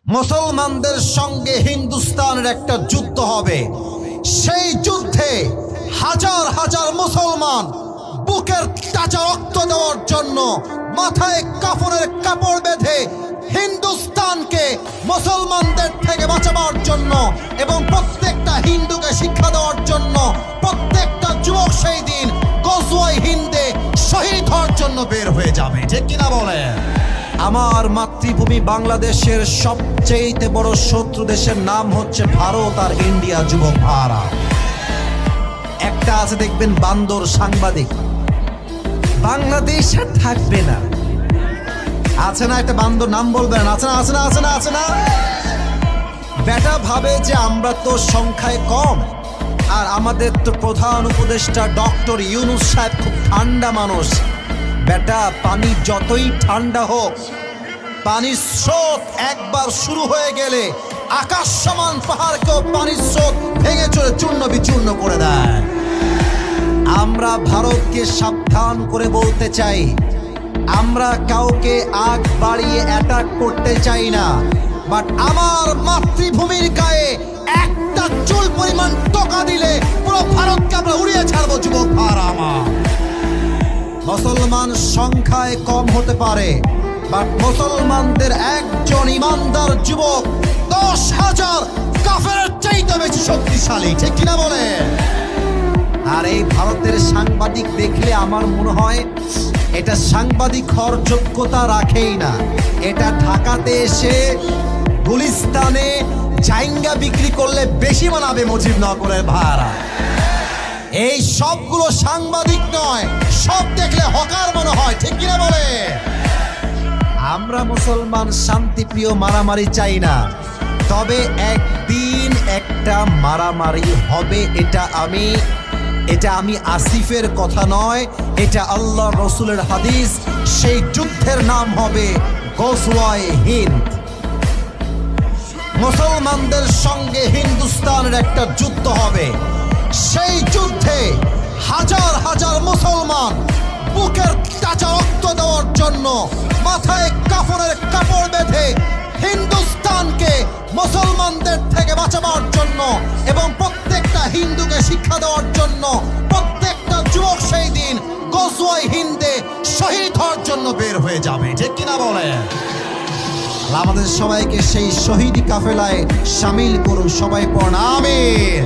মুসলমানদের সঙ্গে হিন্দুস্তানের একটা যুদ্ধ হবে। সেই যুদ্ধে হাজার হাজার মুসলমান বুকের তাজা রক্ত দেওয়ার জন্য মাথায় কাফনের কাপড় বেঁধে হিন্দুস্তানকে মুসলমানদের থেকে বাঁচাবার জন্য এবং প্রত্যেকটা হিন্দুকে শিক্ষা দেওয়ার জন্য প্রত্যেকটা যুবক সেই দিন গজওয়ায়ে হিন্দে শহীদ হওয়ার জন্য বের হয়ে যাবে। ঠিক কিনা বলে? আমার মাতৃভূমি বাংলাদেশের সবচেয়ে বড় শত্রু দেশের নাম হচ্ছে ভারত আর ইন্ডিয়া। যুবক ভাইরা, একটা আছে দেখবেন বান্দর সাংবাদিক, বাংলাদেশ আর থাকবে না। আছে না একটা বান্দর, নাম বলবেন? আছে না, আছে না, আছে না, আছে না? বেটা ভাবে যে আমরা তো সংখ্যায় কম, আর আমাদের তো প্রধান উপদেষ্টা ডক্টর ইউনূস সাহেব খুব ঠান্ডা মানুষ। বেটা, পানি যতই ঠান্ডা হোক, পানির স্রোত একবার শুরু হয়ে গেলে আকাশ সমান পাহাড়কেও পানির স্রোত ভেঙে চলে চূর্ণ বিচূর্ণ করে দেয়। আমরা ভারতকে সাবধান করে বলতে চাই, আমরা কাউকে আগ বাড়িয়ে অ্যাটাক করতে চাই না, বাট আমার মাতৃভূমির গায়ে একটা চুল পরিমাণ টোকা দিলে পুরো ভারতকে আমরা উড়িয়ে ছাড়বো। যুবক ভাইরা আমার, মুসলমান সংখ্যায় কম হতে পারে, বাট মুসলমানদের একজন ইমানদার যুবক 10,000 কাফেরের চাইতে বেশি শক্তিশালী। ঠিক কিনা বলে? আর এই ভারতের সাংবাদিক দেখলে আমার মনে হয় এটা সাংবাদিক হওয়ার যোগ্যতা রাখেই না। এটা ঢাকাতে এসে গুলিস্তানে জাইঙ্গা বিক্রি করলে বেশি মানাবে মুজিবনগরের ভাড়া। এই সবগুলো সাংবাদিক নয়, সব দেখলে হকার মনে হয়। ঠিক কিনা বলে? আমরা মুসলমান শান্তিপ্রিয়, মারামারি চাই না, তবে একদিন একটা মারামারি হবে। এটা আমি আসিফের কথা নয়, এটা আল্লাহ রসুলের হাদিস। সেই যুদ্ধের নাম হবে গজওয়ায়ে হিন্দ। মুসলমানদের সঙ্গে হিন্দুস্তানের একটা যুদ্ধ হবে। সেই যুদ্ধে হাজার হাজার মুসলমান বুকের তাজা রক্ত দেওয়ার জন্য মাথায় কাফনের কাপড় বেঁধে হিন্দুস্তানকে মুসলমানদের থেকে বাঁচাবার জন্য এবং প্রত্যেকটা হিন্দুকে শিক্ষা দেওয়ার জন্য প্রত্যেকটা যুবক সেই দিন গজওয়ায়ে হিন্দে শহীদ হওয়ার জন্য বের হয়ে যাবে। ঠিক কিনা বলে? আমাদের সবাইকে সেই শহীদি কাফেলায় শামিল করুন। সবাই পড়ুন আমিন।